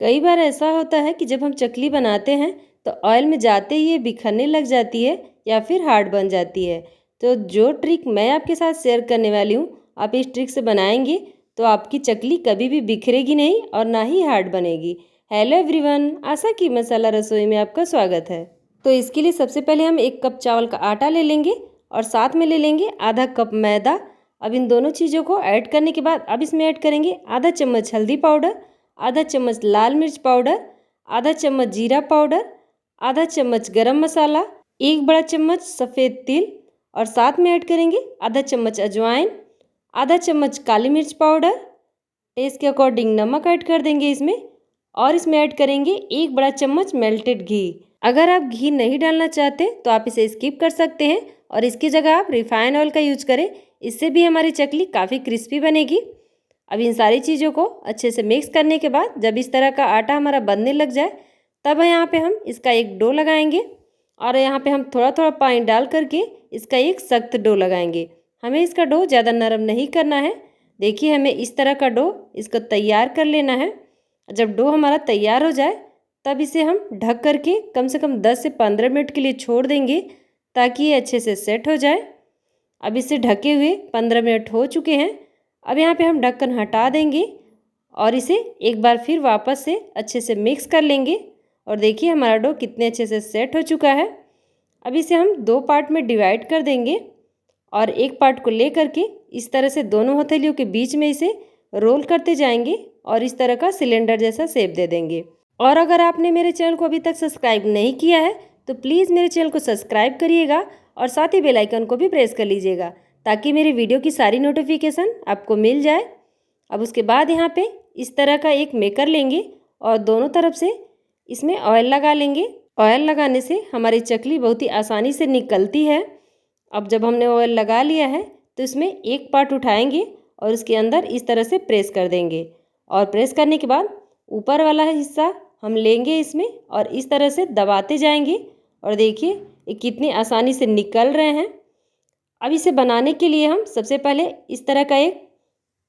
कई बार ऐसा होता है कि जब हम चकली बनाते हैं तो ऑयल में जाते ही ये बिखरने लग जाती है या फिर हार्ड बन जाती है। तो जो ट्रिक मैं आपके साथ शेयर करने वाली हूँ, आप इस ट्रिक से बनाएंगे तो आपकी चकली कभी भी बिखरेगी नहीं और ना ही हार्ड बनेगी। हेलो एवरीवन, आशा की मसाला रसोई में आपका स्वागत है। तो इसके लिए सबसे पहले हम 1 कप चावल का आटा ले लेंगे और साथ में ले लेंगे आधा कप मैदा। अब इन दोनों चीज़ों को ऐड करने के बाद अब इसमें ऐड करेंगे आधा चम्मच हल्दी पाउडर, आधा चम्मच लाल मिर्च पाउडर, आधा चम्मच जीरा पाउडर, आधा चम्मच गरम मसाला, 1 बड़ा चम्मच सफ़ेद तिल और साथ में ऐड करेंगे आधा चम्मच अजवाइन, आधा चम्मच काली मिर्च पाउडर, टेस्ट के अकॉर्डिंग नमक ऐड कर देंगे इसमें और इसमें ऐड करेंगे 1 बड़ा चम्मच मेल्टेड घी। अगर आप घी नहीं डालना चाहते तो आप इसे स्किप कर सकते हैं और इसकी जगह आप रिफाइन ऑयल का यूज करें, इससे भी हमारी चकली काफ़ी क्रिस्पी बनेगी। अब इन सारी चीज़ों को अच्छे से मिक्स करने के बाद जब इस तरह का आटा हमारा बनने लग जाए तब यहाँ पे हम इसका एक डो लगाएंगे और यहाँ पे हम थोड़ा थोड़ा पानी डाल करके इसका एक सख्त डो लगाएंगे। हमें इसका डो ज़्यादा नरम नहीं करना है। देखिए, हमें इस तरह का डो इसको तैयार कर लेना है। जब डो हमारा तैयार हो जाए तब इसे हम ढक करके कम से कम 10 से 15 मिनट के लिए छोड़ देंगे ताकि ये अच्छे से सेट हो जाए। अब इसे ढके हुए 15 मिनट हो चुके हैं। अब यहाँ पे हम ढक्कन हटा देंगे और इसे एक बार फिर वापस से अच्छे से मिक्स कर लेंगे और देखिए हमारा डो कितने अच्छे से सेट हो चुका है। अब इसे हम 2 पार्ट में डिवाइड कर देंगे और एक पार्ट को ले करके इस तरह से दोनों हथेलियों के बीच में इसे रोल करते जाएंगे और इस तरह का सिलेंडर जैसा शेप दे देंगे। और अगर आपने मेरे चैनल को अभी तक सब्सक्राइब नहीं किया है तो प्लीज़ मेरे चैनल को सब्सक्राइब करिएगा और साथ ही बेल आइकन को भी प्रेस कर लीजिएगा ताकि मेरी वीडियो की सारी नोटिफिकेशन आपको मिल जाए। अब उसके बाद यहाँ पे इस तरह का एक मेकर लेंगे और दोनों तरफ से इसमें ऑयल लगा लेंगे। ऑयल लगाने से हमारी चकली बहुत ही आसानी से निकलती है। अब जब हमने ऑयल लगा लिया है तो इसमें एक पार्ट उठाएंगे और उसके अंदर इस तरह से प्रेस कर देंगे और प्रेस करने के बाद ऊपर वाला हिस्सा हम लेंगे इसमें और इस तरह से दबाते जाएंगे और देखिए ये कितनी आसानी से निकल रहे हैं। अब इसे बनाने के लिए हम सबसे पहले इस तरह का एक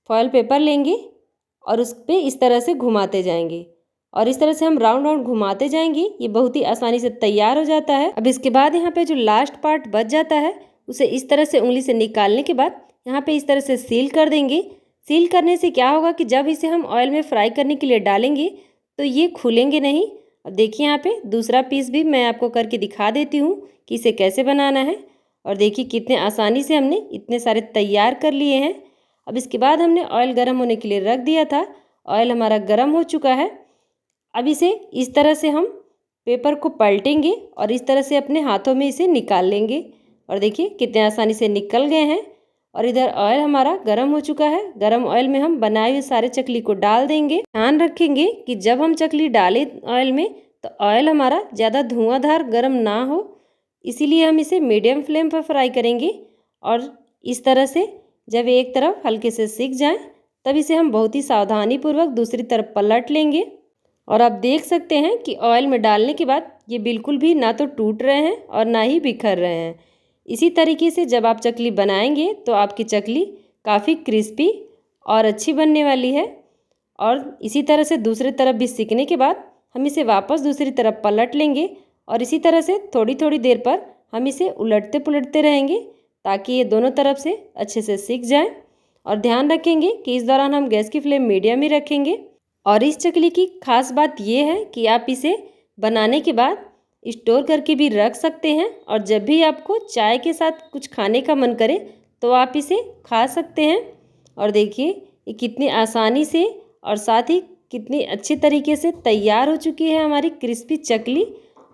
फॉयल पेपर लेंगे और उस पर इस तरह से घुमाते जाएंगे और इस तरह से हम राउंड राउंड घुमाते जाएंगे। ये बहुत ही आसानी से तैयार हो जाता है। अब इसके बाद यहाँ पे जो लास्ट पार्ट बच जाता है उसे इस तरह से उंगली से निकालने के बाद यहाँ पे इस तरह से सील कर देंगे। सील करने से क्या होगा कि जब इसे हम ऑयल में फ्राई करने के लिए डालेंगे तो ये खुलेंगे नहीं। अब देखिए यहाँ पे दूसरा पीस भी मैं आपको करके दिखा देती हूँ कि इसे कैसे बनाना है और देखिए कितने आसानी से हमने इतने सारे तैयार कर लिए हैं। अब इसके बाद हमने ऑयल गर्म होने के लिए रख दिया था। ऑयल हमारा गर्म हो चुका है। अब इसे इस तरह से हम पेपर को पलटेंगे और इस तरह से अपने हाथों में इसे निकाल लेंगे और देखिए कितने आसानी से निकल गए हैं। और इधर ऑयल हमारा गर्म हो चुका है। गर्म ऑयल में हम बनाए हुए सारे चकली को डाल देंगे। ध्यान रखेंगे कि जब हम चकली डालें ऑयल में तो ऑयल हमारा ज़्यादा धुआंधार गर्म ना हो, इसीलिए हम इसे मीडियम फ्लेम पर फ्राई करेंगे। और इस तरह से जब एक तरफ हल्के से सिक जाए तब इसे हम बहुत ही सावधानीपूर्वक दूसरी तरफ पलट लेंगे। और आप देख सकते हैं कि ऑयल में डालने के बाद ये बिल्कुल भी ना तो टूट रहे हैं और ना ही बिखर रहे हैं। इसी तरीके से जब आप चकली बनाएंगे तो आपकी चकली काफ़ी क्रिस्पी और अच्छी बनने वाली है। और इसी तरह से दूसरी तरफ भी सिकने के बाद हम इसे वापस दूसरी तरफ पलट लेंगे और इसी तरह से थोड़ी थोड़ी देर पर हम इसे उलटते पुलटते रहेंगे ताकि ये दोनों तरफ से अच्छे से सिक जाए। और ध्यान रखेंगे कि इस दौरान हम गैस की फ्लेम मीडियम ही रखेंगे। और इस चकली की खास बात ये है कि आप इसे बनाने के बाद स्टोर करके भी रख सकते हैं और जब भी आपको चाय के साथ कुछ खाने का मन करे तो आप इसे खा सकते हैं। और देखिए ये कितनी आसानी से और साथ ही कितनी अच्छी तरीके से तैयार हो चुकी है हमारी क्रिस्पी चकली।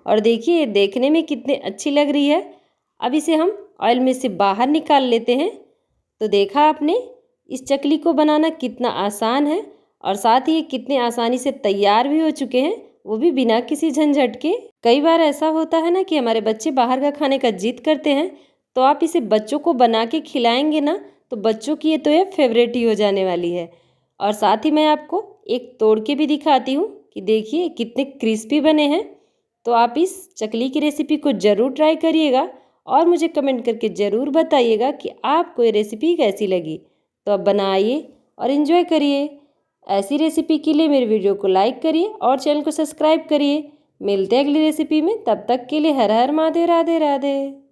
और देखिए ये देखने में कितनी अच्छी लग रही है। अब इसे हम ऑयल में से बाहर निकाल लेते हैं। तो देखा आपने इस चकली को बनाना कितना आसान है और साथ ही ये कितने आसानी से तैयार भी हो चुके हैं, वो भी बिना किसी झंझट के। कई बार ऐसा होता है ना कि हमारे बच्चे बाहर का खाने का जिद करते हैं, तो आप इसे बच्चों को बना के खिलाएंगे ना तो बच्चों की ये तो ये फेवरेट ही हो जाने वाली है। और साथ ही मैं आपको एक तोड़ के भी दिखाती हूँ कि देखिए कितने क्रिस्पी बने हैं। तो आप इस चकली की रेसिपी को ज़रूर ट्राई करिएगा और मुझे कमेंट करके ज़रूर बताइएगा कि आपको ये रेसिपी कैसी लगी। तो अब बनाइए और इन्जॉय करिए। ऐसी रेसिपी के लिए मेरे वीडियो को लाइक करिए और चैनल को सब्सक्राइब करिए। मिलते हैं अगली रेसिपी में, तब तक के लिए हर हर महादेव, राधे राधे।